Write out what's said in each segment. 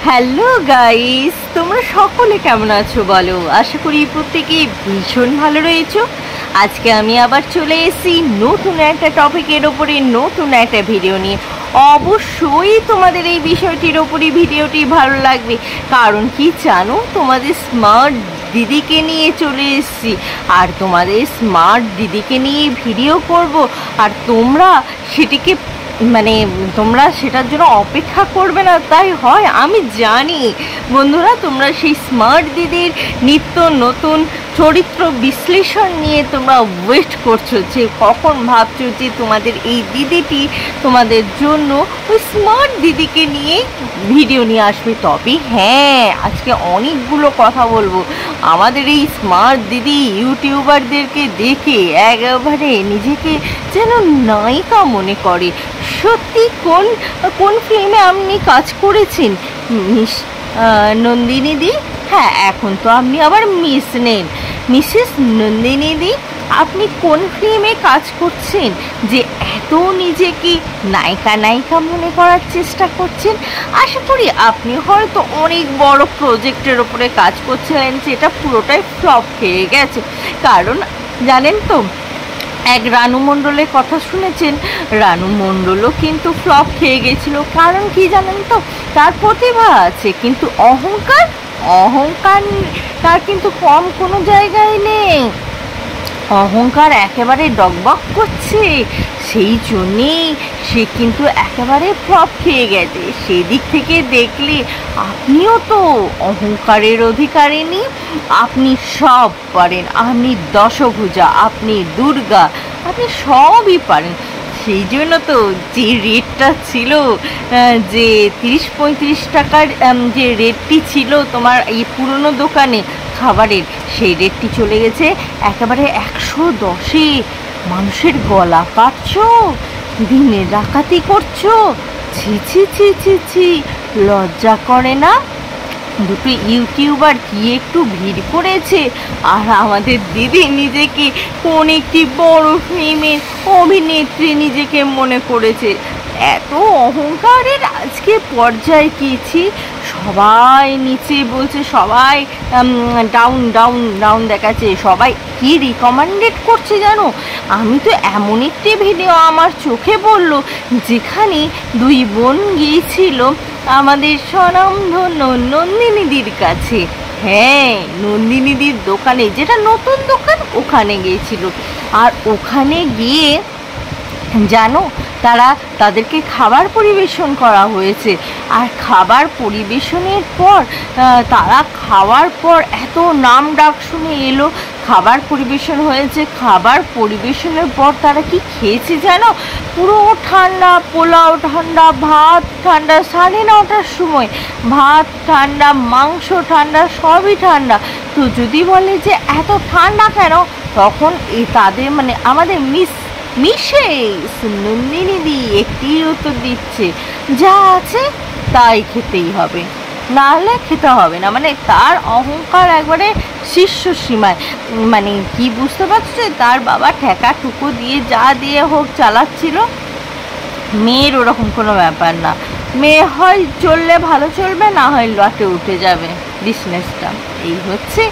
Hello guys, তোমরা সকলে কেমন আছো বলো? আশা করি প্রত্যেকেই ভীষণ ভালো রয়েছো। আজকে আমি আবার চলে এসেছি নতুন একটা টপিকের ওপরে, নতুন একটা ভিডিও নিয়ে। অবশ্যই তোমাদের এই বিষয়টির ওপরই ভিডিওটি ভালো লাগবে, কারণ কি জানো, তোমাদের স্মার্ট দিদিকে নিয়ে চলে এসেছি। আর তোমাদের স্মার্ট দিদিকে নিয়ে ভিডিও করব, আর তোমরা সেটিকে তোমরা সেটার জন্য অপেক্ষা করবে না তাই হয়, আমি জানি বন্ধুরা। তোমরা সেই স্মার্ট দিদির নিত্য নতুন চরিত্র বিশ্লেষণ নিয়ে তোমরা ওয়েট করছো, যে কখন ভাবছো যে তোমাদের এই দিদিটি তোমাদের জন্য ওই স্মার্ট দিদিকে নিয়ে ভিডিও নিয়ে আসবে। তবে হ্যাঁ, আজকে অনেকগুলো কথা বলবো। আমাদের এই স্মার্ট দিদি ইউটিউবারদেরকে দেখে একেবারে নিজেকে যেন নায়িকা মনে করে। সত্যি কোন কোন ফিল্মে আপনি কাজ করেছেন নন্দিনী দি? হ্যাঁ, এখন তো আপনি আবার মিস নেন। মিসেস নন্দিনী দি, আপনি কোন ফিল্মে কাজ করছেন যে এত নিজেকে নায়িকা নায়িকা মনে করার চেষ্টা করছেন? আশা করি আপনি হয়তো অনেক বড় প্রজেক্টের ওপরে কাজ করছিলেন, যেটা পুরোটাই ফ্লপ খেয়ে গেছে। কারণ জানেন তো, এক রানু মণ্ডলের কথা শুনেছেন, রানু মণ্ডলও কিন্তু ফ্লপ খেয়ে গেছিল। কারণ কি জানেন তো, তার প্রতিভা আছে কিন্তু অহংকার তার কিন্তু কম কোনো জায়গায় নেই। অহংকার একেবারে ডগবগ করছে, সেই জন্যেই সে কিন্তু একেবারে ফ্লপ খেয়ে গেছে। সেদিক থেকে দেখলে আপনিও তো অহংকারের অধিকারিণী। আপনি সব পারেন, আপনি দশভুজা, আপনি দুর্গা, আপনি সবই পারেন। সেই জন্য তো যে রেটটা ছিল, যে 30-35 টাকার যে রেটটি ছিল তোমার এই পুরনো দোকানে খাবারের, সেই রেটটি চলে গেছে একেবারে 110-এ। মানুষের গলা কাটছো, দিনে ডাকাতি করছো, ছি ছি ছি ছি ছি, লজ্জা করে না? দুটো ইউটিউবার কি একটু ভিড় করেছে, আর আমাদের দিদি নিজেকে কোন একটি বড় ফিল্মের অভিনেত্রী নিজেকে মনে করেছে। এত অহংকারের আজকে পর্যায়ে গিয়েছি, সবাই নিচে বলছে, সবাই ডাউন ডাউন ডাউন দেখাচ্ছে, সবাই কি রিকমেন্ডেড করছে জানো? আমি তো এমন একটি ভিডিও আমার চোখে পড়লো, যেখানে দুই বোন গিয়েছিল আমাদের স্বনামধন্য নন্দিনীদির কাছে। হ্যাঁ, নন্দিনীদির দোকানে, যেটা নতুন দোকান, ওখানে গিয়েছিল। আর ওখানে গিয়ে জানো, তাদেরকে খাবার পরিবেশন করা হয়েছে। আর খাবার পরিবেশনের পর তারা খাওয়ার পর এত নাম ডাক শুনে এলো। খাবার পরিবেশন হয়েছে, খাবার পরিবেশনের পর তারা কি খেয়েছে জানো? পুরো ঠান্ডা পোলাও, ঠান্ডা ভাত, ঠান্ডা 9:30টার সময় ভাত ঠান্ডা, মাংস ঠান্ডা, সবই ঠান্ডা। তো যদি বলে যে এত ঠান্ডা কেন, তখন তাদের আমাদের মিসেস নন্দিনী দি একটি উত্তর দিচ্ছে, যা আছে তাই খেতেই হবে, নাহলে খেতে হবে না। তার অহংকার একবারে শীর্ষ সীমায়। কি বুঝতে পারছে, তার বাবা ঠেকা টুকু দিয়ে যা দিয়ে হোক চালাচ্ছিল। মেয়ের ওরকম কোনো ব্যাপার না, মেয়ে হয় চললে ভালো চলবে, না হয় লটে উঠে যাবে বিজনেসটা। এই হচ্ছে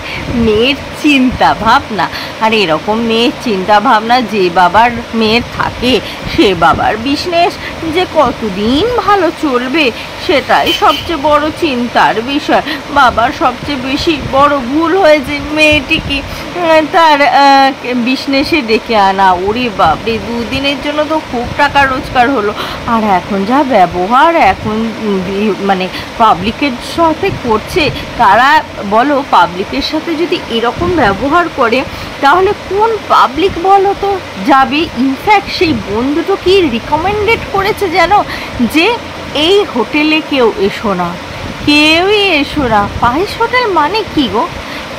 মেয়ের চিন্তা ভাবনা। আর এরকম মেয়ের চিন্তা ভাবনা যে বাবার মেয়ের থাকে, সে বাবার বিজনেস যে কতদিন ভালো চলবে, সেটাই সবচেয়ে বড় চিন্তার বিষয়। বাবার সবচেয়ে বেশি বড় ভুল হয়েছে মেয়েটিকে তার বিজনেসে ডেকে আনা। ওরে বাপরে, 2 দিনের জন্য তো খুব টাকা রোজগার হলো। আর এখন যা ব্যবহার এখন পাবলিকের সাথে করছে, তারা বলো, পাবলিকের সাথে যদি এরকম ব্যবহার করে, তাহলে কোন পাবলিক বলো তো যাবে? ইনফ্যাক্ট সেই বন্ধুটো কি রিকমেন্ডেড করেছে জানো, যে এই হোটেলে কেউ এসো না, কেউই এসো না। পায়েস হোটেল মানে কি গো?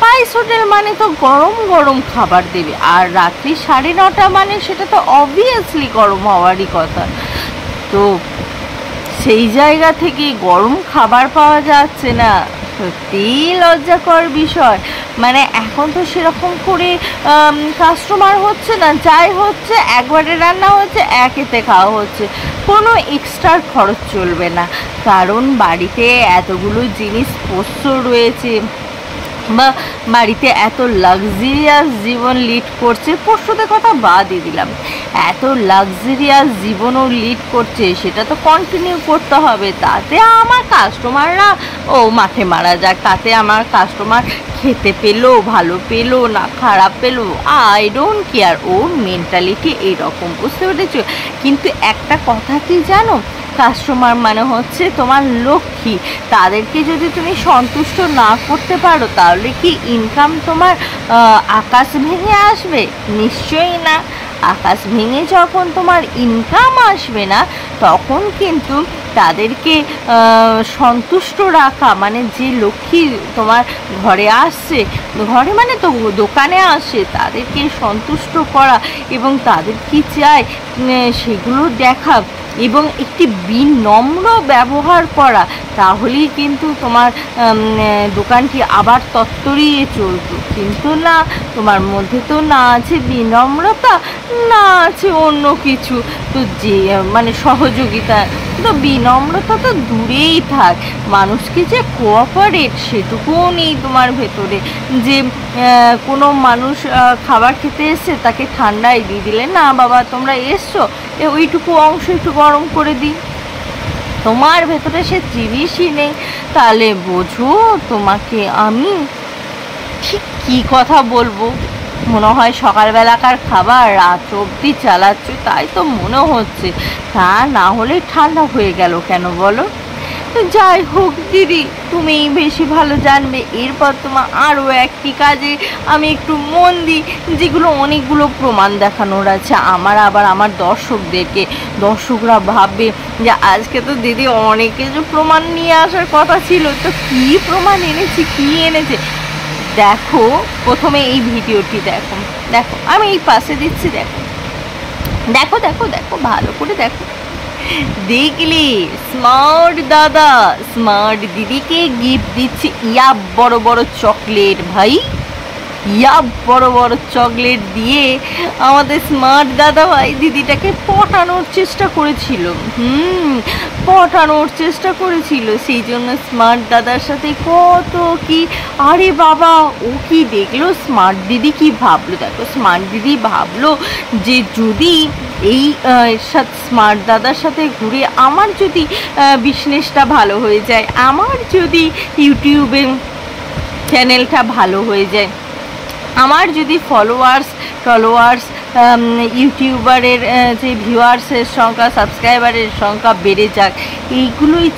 পায়েস হোটেল মানে তো গরম গরম খাবার দেবে, আর রাত্রি 9:30 মানে সেটা তো অবভিয়াসলি গরম হওয়ারই কথা। তো সেই জায়গা থেকে গরম খাবার পাওয়া যাচ্ছে না, সত্যিই লজ্জাকর বিষয়। মানে এখন তো সেরকম করে কাস্টমার হচ্ছে না, যাই হচ্ছে একবারে রান্না হচ্ছে, একেতে খাওয়া হচ্ছে, কোনো এক্সট্রা খরচ চলবে না। কারণ বাড়িতে এতগুলো জিনিসপত্র রয়েছে বা বাড়িতে এত লাক্সারিয়াস জীবন লিড করছে, পশুদের কথা বাদই দিলাম, এত লাক্সারিয়াস জীবনও লিড করছে, সেটা তো কন্টিনিউ করতে হবে। তাতে আমার কাস্টমাররা মাঠে মারা যাক, তাতে আমার কাস্টমার খেতে পেলো, ভালো পেলো না খারাপ পেলো, I don't care. Or mentality এইরকম, বুঝতে পেরেছো? কিন্তু একটা কথা কি জানো, কাস্টমার মানে হচ্ছে তোমার লক্ষ্মী। তাদেরকে যদি তুমি সন্তুষ্ট না করতে পারো, তাহলে কি ইনকাম তোমার আকাশ ভেঙে আসবে? নিশ্চয়ই না। আকাশ ভেঙে যখন তোমার ইনকাম আসবে না, তখন কিন্তু তাদেরকে সন্তুষ্ট রাখা, মানে যে লক্ষ্মী তোমার ঘরে আসছে, ঘরে মানে তো দোকানে আসে, তাদেরকে সন্তুষ্ট করা এবং তাদের কি চায় সেগুলো দেখা এবং একটি বিনম্র ব্যবহার করা, তাহলেই কিন্তু তোমার দোকানটি আবার তত্তরিয়ে চলতো। কিন্তু না, তোমার মধ্যে তো না আছে বিনম্রতা, না আছে অন্য কিছু, তো যে মানে সহযোগিতা, তো বিনম্রতা তো দূরেই থাক। মানুষকে যে কোঅপারেট সেটুকুও নেই তোমার ভেতরে, যে কোনো মানুষ খাবার খেতে এসছে তাকে ঠান্ডায় দিয়ে দিলে, না বাবা তোমরা এসছো ওইটুকু অংশ একটু গরম করে দিই, তোমার ভেতরে সে জিনিসই নেই। তাহলে বোঝো তোমাকে আমি ঠিক কী কথা বলবো। মনে হয় সকালবেলাকার খাবার রাত অবধি চালাচ্ছ, তাই তো মনে হচ্ছে। তা না হলে ঠান্ডা হয়ে গেল কেন বলো? তো যাই হোক দিদি, তুমি বেশি ভালো জানবে। এরপর তোমার আরও একটি কাজে আমি একটু মন দিই, যেগুলো অনেকগুলো প্রমাণ দেখানোর আছে আমার, আবার আমার দর্শকদেরকে। দর্শকরা ভাববে যে আজকে তো দিদি অনেক কিছু প্রমাণ নিয়ে আসার কথা ছিল, তো কী প্রমাণ এনেছি, কী এনেছে দেখো। প্রথমে এই ভিডিওটি দেখো, দেখো আমি এই পাশে দিচ্ছি, দেখো দেখো দেখো দেখো ভালো করে দেখো। দেখলে স্মার্ট দাদা স্মার্ট দিদিকে গিফট দিচ্ছে ইয়া বড় বড় চকলেট। ভাই ইয়া বড় বড় চকলেট দিয়ে আমাদের স্মার্ট দাদা ভাই দিদিটাকে পটানোর চেষ্টা করেছিল, পটানোর চেষ্টা করেছিল। সেই জন্য স্মার্ট দাদার সাথে কত কি, আরে বাবা ও কি দেখলো, স্মার্ট দিদি কি ভাবলো দেখো। স্মার্ট দিদি ভাবলো যে যদি এই স্মার্ট দাদার সাথে ঘুরে আমার যদি বিজনেসটা ভালো হয়ে যায়, আমার যদি ইউটিউবে চ্যানেলটা ভালো হয়ে যায়, আমার যদি ফলোয়ার্স ইউটিউবারের যে ভিউয়ার্সের সংখ্যা, সাবস্ক্রাইবারের সংখ্যা বেড়ে যাক, এইগুলোই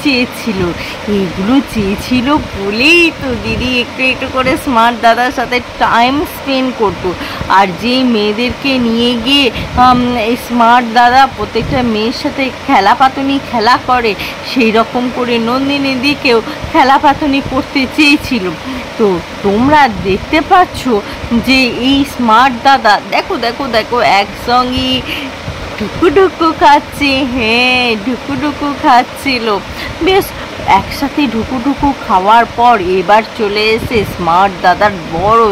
চেয়েছিল বলেই তো দিদি একটু একটু করে স্মার্ট দাদার সাথে টাইম স্পেন্ড করতো। আর যে মেয়েদেরকে নিয়ে গিয়ে এই স্মার্ট দাদা প্রত্যেকটা মেয়ের সাথে খেলা করে, সেই রকম করে নন্দিনী দিকেও খেলাপাতনি করতে চেয়েছিল। তো তোমরা দেখতে পাচ্ছ যে এই স্মার্ট দাদা দেখো দেখো দেখো একসঙ্গে ঢুকু খাচ্ছে, হ্যাঁ ঢুকু খাচ্ছিল। বেশ একসাথে ঢুকু খাওয়ার পর এবার চলে এসে স্মার্ট দাদার বড়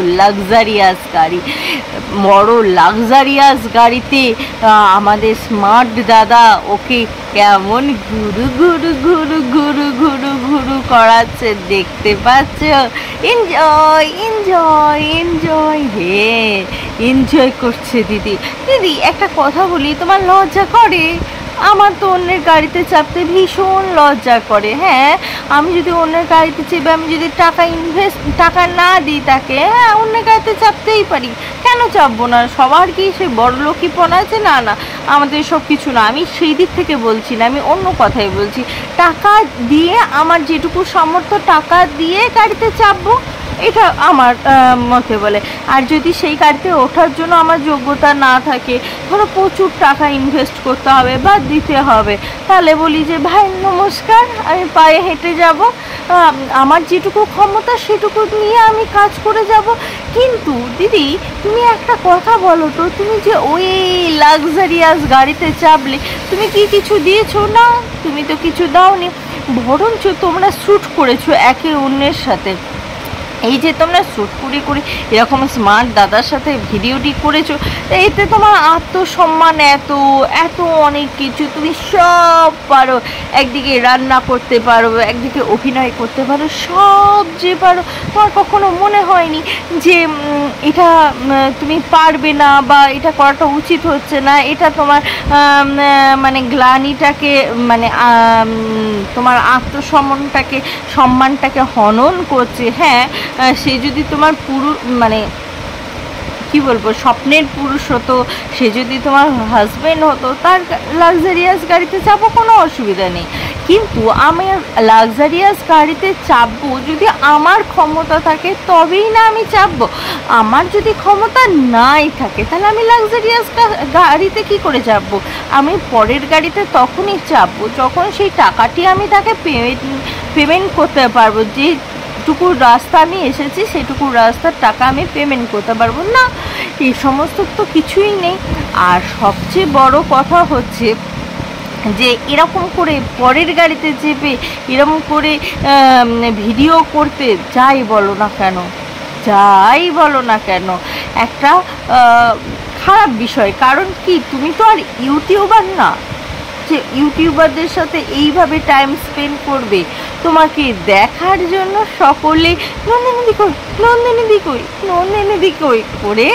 লাক্সারিয়াস গাড়িতে আমাদের স্মার্ট দাদা ওকে কেমন ঘুরু করাচ্ছে, দেখতে পাচ্ছ? এনজয় এনজয় এনজয়, হ্যাঁ এনজয় করছে দিদি। দিদি একটা কথা বলি, তোমার লজ্জা করে? আমার তো অন্যের গাড়িতে চাপতে ভীষণ লজ্জা করে। হ্যাঁ আমি যদি অন্যের গাড়িতে চেপে আমি যদি টাকা না দিই তাকে, হ্যাঁ অন্যের গাড়িতে চাপতেই পারি, কেন চাপবো না? সবার কি সে বড়লোকিপনা আছে? না না, আমাদের সব কিছু না। আমি সেই দিক থেকে বলছি না, আমি অন্য কথাই বলছি। টাকা দিয়ে আমার যেটুকু সামর্থ্য, টাকা দিয়ে গাড়িতে চাপবো, এটা আমার মতে বলে। আর যদি সেই গাড়িতে ওঠার জন্য আমার যোগ্যতা না থাকে, ধরো প্রচুর টাকা ইনভেস্ট করতে হবে বা দিতে হবে, তাহলে বলি যে ভাই নমস্কার, আমি পায়ে হেঁটে যাব, আমার যেটুকু ক্ষমতা সেটুকু নিয়ে আমি কাজ করে যাব। কিন্তু দিদি তুমি একটা কথা বলো তো, তুমি যে ওই লাক্সারিয়াস গাড়িতে চাপলে, তুমি কি কিছু দিয়েছো? না, তুমি তো কিছু দাওনি। বরঞ্চ তোমরা শ্যুট করেছো একে অন্যের সাথে। এই যে তোমরা শ্যুট করে করে এরকম স্মার্ট দাদার সাথে ভিডিওটি করেছো, এতে তোমার আত্মসম্মান এত এত অনেক কিছু, তুমি সব পারো। একদিকে রান্না করতে পারো, একদিকে অভিনয় করতে পারো, সব যে পারো। তোমার কখনো মনে হয়নি যে এটা তুমি পারবে না বা এটা করাটা উচিত হচ্ছে না, এটা তোমার মানে গ্লানিটাকে মানে তোমার সম্মানটাকে হনন করছে? হ্যাঁ, সে যদি তোমার মানে কি বলবো স্বপ্নের পুরুষ হতো, সে যদি তোমার হাজবেন্ড হতো, তার লাক্সারিয়াস গাড়িতে চাপো, কোনো অসুবিধা নেই। কিন্তু আমি লাক্সারিয়াস গাড়িতে চাপবো যদি আমার ক্ষমতা থাকে, তবেই না আমি চাপবো। আমার যদি ক্ষমতা নাই থাকে, তাহলে আমি লাক্সারিয়াস গাড়িতে কি করে চাপবো? আমি পরের গাড়িতে তখনই চাপবো যখন সেই টাকাটি আমি তাকে পেমেন্ট করতে পারবো। যেটুকু রাস্তা আমি এসেছি সেটুকু রাস্তার টাকা আমি পেমেন্ট করতে পারবো না। এই সমস্ত তো কিছুই নেই। আর সবচেয়ে বড় কথা হচ্ছে যে এরকম করে পরের গাড়িতে চেপে এরকম করে ভিডিও করতে যাই বলো না কেন একটা খারাপ বিষয়। কারণ কি, তুমি তো আর ইউটিউবার না যে ইউটিউবারদের সাথে এইভাবে টাইম স্পেন্ড করবে। তোমাকে দেখার জন্য সকলে নন্দিনী কই করে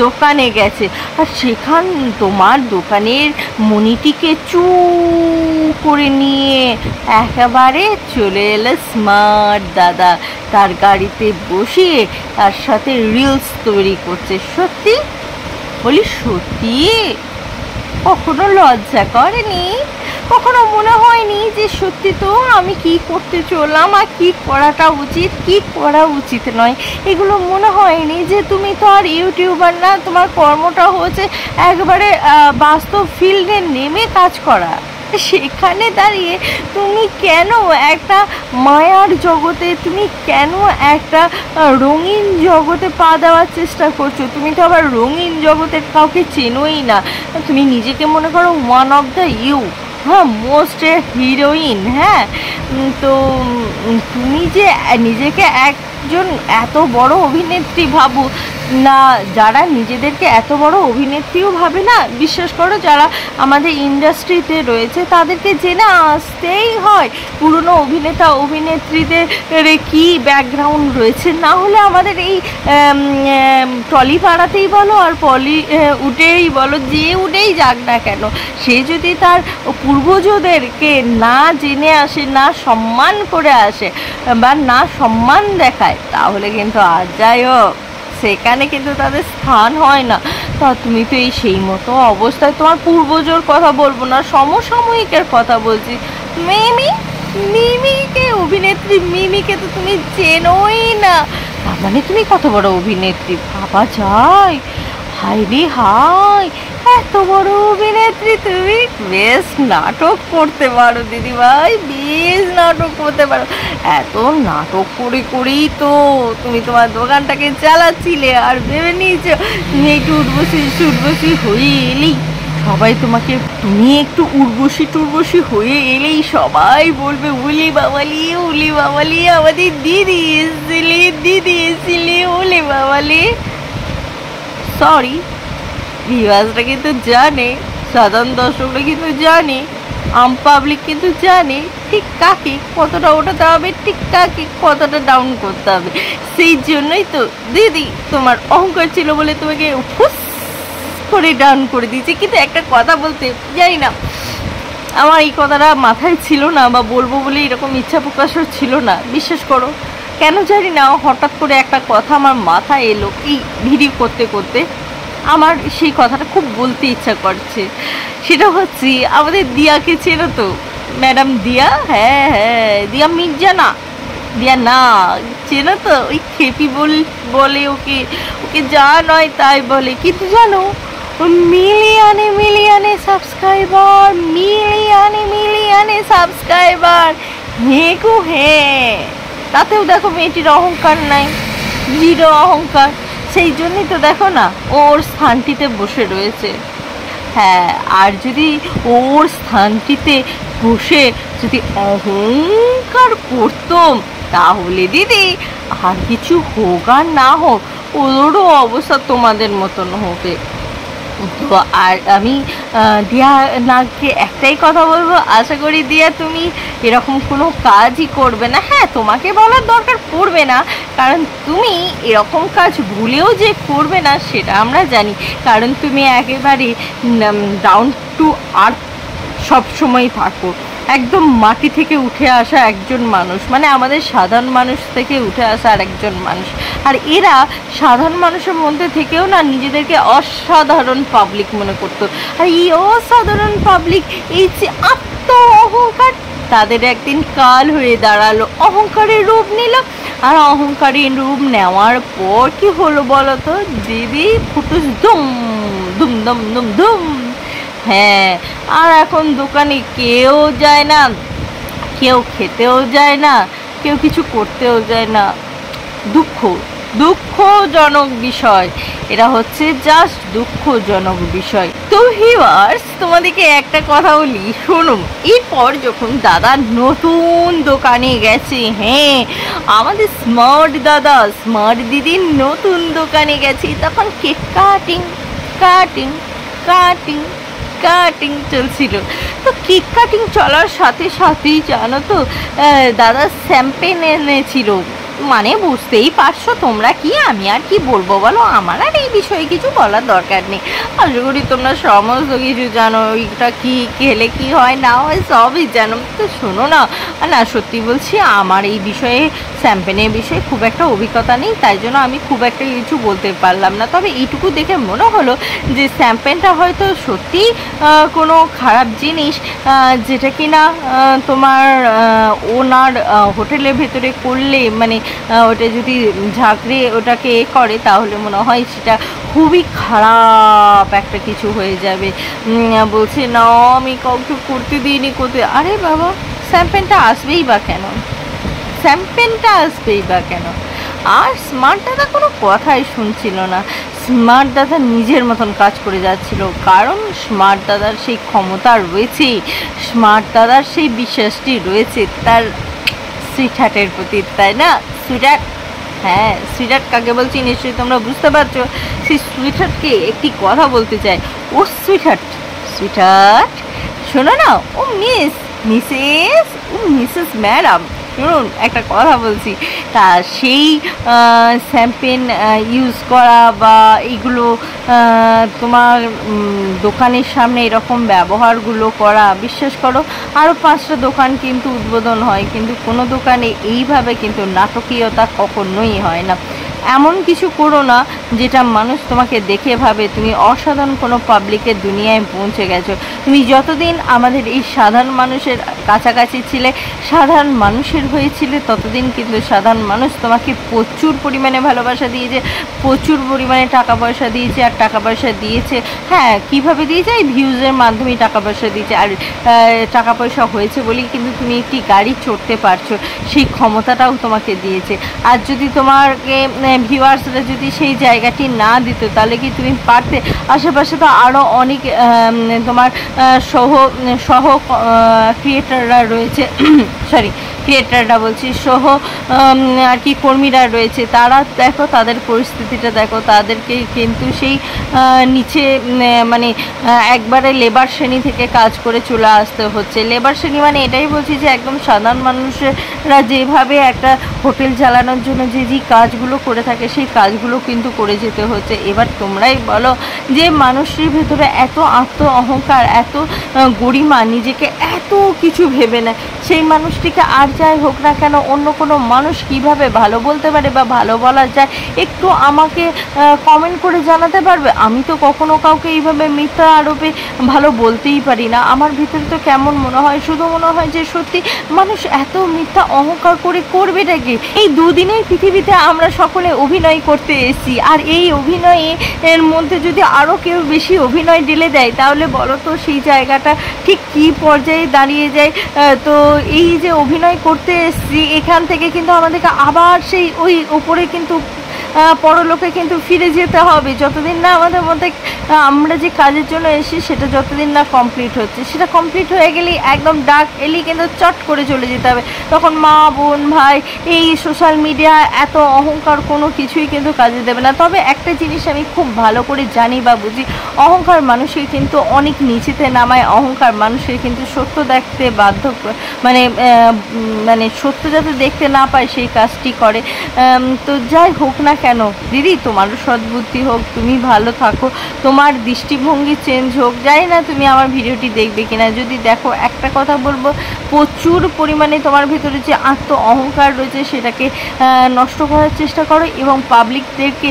দোকানে গেছে, আর সেখান তোমার দোকানের মনিটিকে চু করে নিয়ে একেবারে চলে এলো স্মার্ট দাদা, তার গাড়িতে বসিয়ে তার সাথে রিলস তৈরি করছে। সত্যি বলি, সত্যি কখনো লজ্জা করেনি? কখনো মনে হয়নি যে সত্যি তো আমি কি করতে চললাম, আর কি করাটা উচিত, কি করা উচিত নয়, এগুলো মনে হয়নি? যে তুমি তো আর ইউটিউবার না, তোমার কর্মটা হচ্ছে একবারে বাস্তব ফিল্ডে নেমে কাজ করা। সেখানে দাঁড়িয়ে তুমি কেন একটা মায়ার জগতে, তুমি কেন একটা রঙিন জগতে পা দেওয়ার চেষ্টা করছো? তুমি তো আবার রঙিন জগতের কাউকে চেনোই না। তুমি নিজেকে মনে করো ওয়ান অফ দ্য হ্যাঁ, মোস্ট হিরোইন। হ্যাঁ, তো তুমি যে নিজেকে একজন এত বড় অভিনেত্রী ভাবো না, যারা নিজেদেরকে এত বড় অভিনেত্রীও ভাবে না, বিশ্বাস করো যারা আমাদের ইন্ডাস্ট্রিতে রয়েছে তাদেরকে জেনে আসতেই হয় পুরনো অভিনেতা অভিনেত্রীদের কি ব্যাকগ্রাউন্ড রয়েছে। না হলে আমাদের এই টলি পাড়াতেই বলো আর উঠেই বলো, যে উঠেই যাক না কেন, সে যদি তার পূর্বজদেরকে না জেনে আসে, না সম্মান করে আসে বা না সম্মান দেখায়, তাহলে কিন্তু আর যাই হোক সেখানে কিন্তু তাদের স্থান হয় না। তা তুমি তো এই সেই মতো অবস্থায়, তোমার পূর্বজর কথা বলবো না, সমসাময়িকের কথা বলছি। মিমিকে, অভিনেত্রী মিমিকে তো তুমি চেনোই না, তার মানে তুমি কত বড় অভিনেত্রী ভাবা যায়? হাই রে হাই, এত বড় অভিনেত্রী তুমি! বেশ নাটক করতে পারো দিদিভাই, বেশ নাটক করতে পারো। এত নাটক করে করেই তো তুমি তোমার দোকানটাকে চালাচ্ছিলে, আর ভেবে নিয়েছো তুমি একটু উর্বশী হয়ে এলেই সবাই তোমাকে, তুমি একটু উর্বশী হয়ে এলেই সবাই বলবে উলি বাবালি আমাদের দিদি এসেছিলি উলি বাবালি। সরি, ভিউয়ার্সরা কিন্তু জানে, সাধারণ দর্শকরা কিন্তু জানে, পাবলিক কিন্তু জানে ঠিক কাকে কতটা ওঠাতে হবে, ঠিক কাকে কতটা ডাউন করতে হবে। সেই জন্যই তো দিদি তোমার অহংকার ছিল বলে তোমাকে ফুস করে ডাউন করে দিয়েছে। কিন্তু একটা কথা বলতে জানি না, আমার এই কথাটা মাথায় ছিল না, বা বলবো বলে এরকম ইচ্ছা প্রকাশও ছিল না, বিশ্বাস করো। কেন জানি না হঠাৎ করে একটা কথা আমার মাথায় এলো, এই ভিডিও করতে করতে আমার সেই কথাটা খুব বলতে ইচ্ছা করছে। সেটা হচ্ছে, আমাদের দিয়াকে চেনো তো, ম্যাডাম দিয়া? হ্যাঁ, দিয়া মির্জা না, দিয়া না, চেনো তো? ওই খেপি বলে ওকে যা নয় তাই বলে। কিন্তু জানো, মিলিয়নে সাবস্ক্রাইবার, হ্যাঁ গো হ্যাঁ। তাতেও দেখো মেয়েটির অহংকার নাই, জিরো অহংকার। সেই জন্যই তো দেখো না ওর স্থানটিতে বসে রয়েছে। হ্যাঁ, আর যদি ওর স্থানটিতে বসে যদি অহংকার করতাম, তাহলে দিদি আর কিছু হোক আর না হোক ওদেরও অবস্থা তোমাদের মতন হবে। তো আর আমি দিয়া নাকে একটাই কথা বলবো, আশা করি দিয়া তুমি এরকম কোনো কাজই করবে না। হ্যাঁ, তোমাকে বলার দরকার পড়বে না, কারণ তুমি এরকম কাজ ভুলেও যে করবে না সেটা আমরা জানি, কারণ তুমি একেবারে ডাউন টু আর্থ সবসময় থাকো, একদম মাটি থেকে উঠে আসা একজন মানুষ, মানে আমাদের সাধারণ মানুষ থেকে উঠে আসা আর একজন মানুষ। আর এরা সাধারণ মানুষের মধ্যে থেকেও না নিজেদেরকে অসাধারণ পাবলিক মনে করতো। আর এই অসাধারণ পাবলিক, এই যে আত্ম অহংকার, তাদের একদিন কাল হয়ে দাঁড়ালো, অহংকারের রূপ নিল। আর অহংকারের রূপ নেওয়ার পর কি হলো বলো তো দিদি? ফুটুস দুম দুম দুম দুম দুম। হ্যাঁ, আর এখন দোকানে কেউ যায় না, কেউ খেতেও যায় না, কেউ কিছু করতেও যায় না। দুঃখজনক বিষয়, এটা হচ্ছে জাস্ট দুঃখজনক বিষয়। তো ভিউয়ার্স, তোমাদেরকে একটা কথা বলি, শুনুন। এরপর যখন দাদা নতুন দোকানে গেছে, হ্যাঁ আমাদের স্মার্ট দাদা স্মার্ট দিদির নতুন দোকানে গেছে, তখন cake cutting cutting cutting cutting চলছিল। তো কেক কাটিং চলার সাথে সাথেই জানো তো দাদা শ্যাম্পেন এনেছিল। মানে বুঝতেই পারছো তোমরা, কি আমি আর কি বলবো বলো, আমার আর এই বিষয়ে কিছু বলার দরকার নেই। আশা করি তোমরা সমস্ত কিছু জানো, ওইটা কি খেলে কি হয় না হয় সবই জানো। তো শোনো না, না সত্যি বলছি, আমার এই বিষয়ে শ্যাম্পেনের বিষয়ে খুব একটা অভিজ্ঞতা নেই, তাই জন্য আমি খুব একটা কিছু বলতে পারলাম না। তবে এইটুকু দেখে মনে হলো যে শ্যাম্পেনটা হয়তো সত্যিই কোনো খারাপ জিনিস, যেটা কিনা তোমার ওনার হোটেলের ভেতরে করলে, মানে ওটা যদি ঝাঁকড়ে ওটাকে করে, তাহলে মনে হয় সেটা খুবই খারাপ একটা কিছু হয়ে যাবে। বলছে না আমি কাউকে করতে দিইনি করতে। আরে বাবা, শ্যাম্পেনটা আসবেই বা কেন? শ্যাম্পেনটা আসবেই বা কেন? আর স্মার্ট দাদা কোনো কথাই শুনছিল না। স্মার্ট দাদা নিজের মতন কাজ করে যাচ্ছিল, কারণ স্মার্ট দাদার সেই ক্ষমতা রয়েছে, স্মার্ট দাদার সেই বিশ্বাসটি রয়েছে তার সুইটহার্টের প্রতি, তাই না? সুইটহার্ট, হ্যাঁ সুইটহার্ট কাকে বলছি নিশ্চয়ই তোমরা বুঝতে পারছো। সেই সুইটহার্টকে একটি কথা বলতে চাই। ও সুইটহার্ট, সুইটহার্ট শোনো না, ও মিসেস ম্যাডাম, শুনুন একটা কথা বলছি। তা সেই শ্যাম্পেন ইউজ করা বা এইগুলো তোমার দোকানের সামনে এরকম ব্যবহারগুলো করা, বিশ্বাস করো আরও 5টা দোকান কিন্তু উদ্বোধন হয়, কিন্তু কোনো দোকানে এইভাবে কিন্তু নাটকীয়তা কখনোই হয় না। এমন কিছু করো না যেটা মানুষ তোমাকে দেখে ভাবে তুমি অসাধারণ কোনো পাবলিকের দুনিয়ায় পৌঁছে গেছো। তুমি যতদিন আমাদের এই সাধারণ মানুষের কাছাকাছি ছিলে, সাধারণ মানুষের হয়েছিলে, ততদিন কিন্তু সাধারণ মানুষ তোমাকে প্রচুর পরিমাণে ভালোবাসা দিয়েছে, প্রচুর পরিমাণে টাকা পয়সা দিয়েছে। আর টাকা পয়সা দিয়েছে, হ্যাঁ কীভাবে দিয়েছে? এই ভিউজের মাধ্যমেই টাকা পয়সা দিয়েছে। আর টাকা পয়সা হয়েছে বলেই কিন্তু তুমি একটি গাড়ি চড়তে পারছো, সেই ক্ষমতাটাও তোমাকে দিয়েছে। আর যদি তোমাকে ভিউয়ার্সরা যদি সেই জায়গাটি না দিত, তাহলে কি তুমি পারতে? আশেপাশে তো আরও অনেক তোমার সহ ক্রিয়েটাররা রয়েছে, সরি ক্রিয়েটাররা বলছি, সহ আর কি কর্মীরা রয়েছে, তারা দেখো তাদের পরিস্থিতিটা দেখো, তাদেরকে কিন্তু সেই নিচে মানে একবারে লেবার শ্রেণী থেকে কাজ করে চলে আসতে হচ্ছে। লেবার শ্রেণী মানে এটাই বলছি যে একদম সাধারণ মানুষেরা যেভাবে একটা হোটেল চালানোর জন্য যে কাজগুলো করে থাকে, সেই কাজগুলো কিন্তু করে যেতে হচ্ছে। এবার তোমরাই বলো যে মানুষের ভেতরে এত আত্ম অহংকার, এত গরিমা, নিজেকে এত কিছু ভেবে নেয়, সেই মানুষটিকে আর যাই হোক না কেন অন্য কোনো মানুষ কিভাবে ভালো বলতে পারে বা ভালো বলা যায়, একটু আমাকে কমেন্ট করে জানাতে পারবে? আমি তো কখনো কাউকে এইভাবে মিথ্যা আরোপে ভালো বলতেই পারি না। আমার ভিতরে তো কেমন মনে হয়, শুধু মনে হয় যে সত্যি মানুষ এত মিথ্যা অহংকার করে করবেটা কি? এই দুদিনের পৃথিবীতে আমরা সকলে অভিনয় করতে এসেছি, আর এই অভিনয়ে এর মধ্যে যদি আরও কেউ বেশি অভিনয় ঢেলে দেয়, তাহলে বলো তো সেই জায়গাটা ঠিক কী পর্যায়ে দাঁড়িয়ে যায়। তো এই যে অভিনয় করতে এসেছি, এখান থেকে কিন্তু আমাদেরকে আবার সেই ওই ওপরে কিন্তু পরলোকে কিন্তু ফিরে যেতে হবে। যতদিন না আমাদের মধ্যে আমরা যে কাজের জন্য এসেছি সেটা যতদিন না কমপ্লিট হচ্ছে, সেটা কমপ্লিট হয়ে গেলেই একদম ডাক এলেই কিন্তু চট করে চলে যেতে হবে। তখন মা বোন ভাই এই সোশ্যাল মিডিয়া এত অহংকার কোনো কিছুই কিন্তু কাজে দেবে না। তবে একটা জিনিস আমি খুব ভালো করে জানি বা বুঝি, অহংকার মানুষের কিন্তু অনেক নিচেতে নামায়, অহংকার মানুষের কিন্তু সত্য দেখতে বাধ্য, মানে মানে সত্য যাতে দেখতে না পায় সেই কাজটি করে। তো যাই হোক না কেন দিদি, তোমারও সদ্বুদ্ধি হোক, তুমি ভালো থাকো, তোমার দৃষ্টিভঙ্গি চেঞ্জ হোক। জানি না তুমি আমার ভিডিওটি দেখবে কিনা, যদি দেখো একটা কথা বলবো, প্রচুর পরিমাণে তোমার ভিতরে যে আত্ম অহংকার রয়েছে সেটাকে নষ্ট করার চেষ্টা করো, এবং পাবলিকদেরকে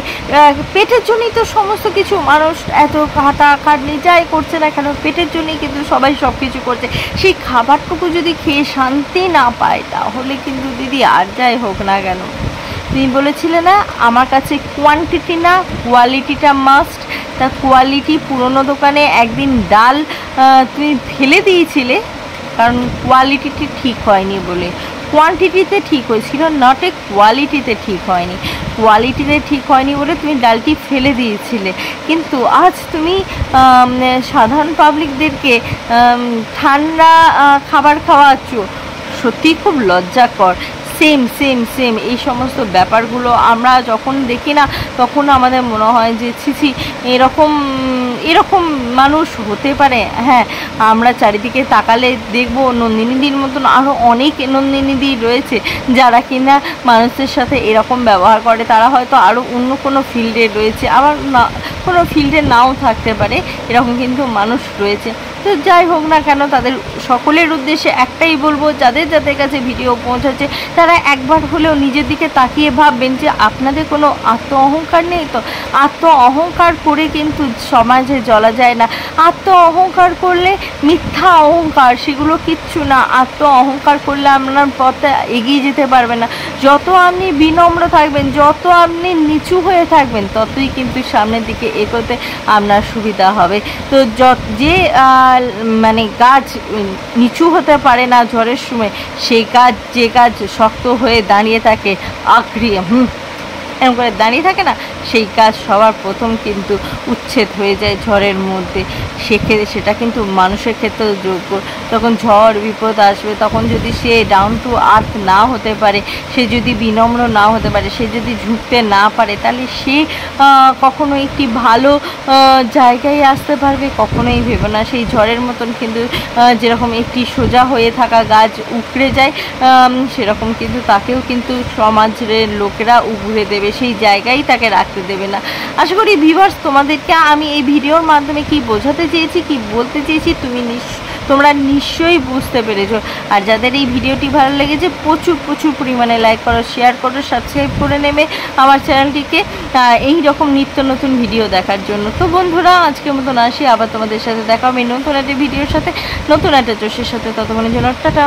পেটের জন্যই তো সমস্ত কিছু, মানুষ এত খাটাখাটনি যাই করছে না কেন পেটের জন্যই কিন্তু সবাই সব কিছু করছে। সেই খাবারটুকু যদি খেয়ে শান্তি না পায় তাহলে কিন্তু দিদি আর যাই হোক না কেন, তুমি বলেছিলে না আমার কাছে কোয়ান্টিটি না কোয়ালিটিটা মাস্ট, তা কোয়ালিটি পুরনো দোকানে একদিন ডাল তুমি ফেলে দিয়েছিলে কারণ কোয়ালিটিটি ঠিক হয়নি বলে। কোয়ান্টিটিতে ঠিক হয়েছিল, নট এ কোয়ালিটিতে ঠিক হয়নি। কোয়ালিটিতে ঠিক হয়নি বলে তুমি ডালটি ফেলে দিয়েছিলে, কিন্তু আজ তুমি সাধারণ পাবলিকদেরকে ঠান্ডা খাবার খাওয়াচ্ছ, সত্যি খুব লজ্জাকর। সেম সেম সেম এই সমস্ত ব্যাপারগুলো আমরা যখন দেখি না তখন আমাদের মনে হয় যে ছিছি এরকম এরকম মানুষ হতে পারে। হ্যাঁ, আমরা চারিদিকে তাকালে দেখব নন্দিনীদির মতন আরও অনেক নন্দিনীদি রয়েছে যারা কিনা মানুষের সাথে এরকম ব্যবহার করে। তারা হয়তো আরও অন্য কোনো ফিল্ডে রয়েছে, আবার না কোনো ফিল্ডে নাও থাকতে পারে, এরকম কিন্তু মানুষ রয়েছে। তো যাই হোক না কেন, তাদের সকলের উদ্দেশ্যে একটাই বলবো, যাদের যাদের কাছে ভিডিও পৌঁছাচ্ছে তারা একবার হলেও নিজের দিকে তাকিয়ে ভাববেন যে আপনাদের কোনো আত্ম অহংকার নেই তো। আত্ম অহংকার করে কিন্তু সমাজে চলা যায় না। আত্ম অহংকার করলে মিথ্যা অহংকার, সেগুলো কিচ্ছু না। আত্ম অহংকার করলে আপনার পথে এগিয়ে যেতে পারবেন না। যত আপনি বিনম্র থাকবেন, যত আপনি নিচু হয়ে থাকবেন, ততই কিন্তু সামনের দিকে এগোতে আপনার সুবিধা হবে। তো যে মানে গাছ নিচু হতে পারে না ঝড়ের সময়, সেই গাছ যে গাছ শক্ত হয়ে দাঁড়িয়ে থাকে আঁকড়িয়ে এরকম করে দাঁড়িয়ে থাকে না, সেই কাজ সবার প্রথম কিন্তু উচ্ছেদ হয়ে যায় ঝড়ের মধ্যে। সেক্ষেত্রে সেটা কিন্তু মানুষের ক্ষেত্রেও যোগ্য। তখন ঝড় বিপদ আসবে, তখন যদি সে ডাউন টু আর্থ না হতে পারে, সে যদি বিনম্র না হতে পারে, সে যদি ঝুঁকতে না পারে, তাহলে সে কখনো একটি ভালো জায়গায় আসতে পারবে কখনোই ভেবে না। সেই ঝড়ের মতন কিন্তু যেরকম একটি সোজা হয়ে থাকা গাছ উকড়ে যায়, সেরকম কিন্তু তাকেও কিন্তু সমাজের লোকেরা উগড়ে দেবে, সেই জায়গায় তাকে রাখতে দেবে না। আশা করি ভিউয়ার্স, তোমাদেরকে আমি এই ভিডিওর মাধ্যমে কি বোঝাতে চেয়েছি, কি বলতে চেয়েছি তোমরা নিশ্চয়ই বুঝতে পেরেছো। আর যাদের এই ভিডিওটি ভালো লেগেছে প্রচুর প্রচুর পরিমাণে লাইক করো, শেয়ার করো, সাবস্ক্রাইব করে নেবে আমার চ্যানেলটিকে এই রকম নিত্য নতুন ভিডিও দেখার জন্য। তো বন্ধুরা, আজকের মতন আসি, আবার তোমাদের সাথে দেখা হবে নতুন একটা ভিডিওর সাথে, নতুন একটা জোশের সাথে। ততক্ষণের জন্য টাটা।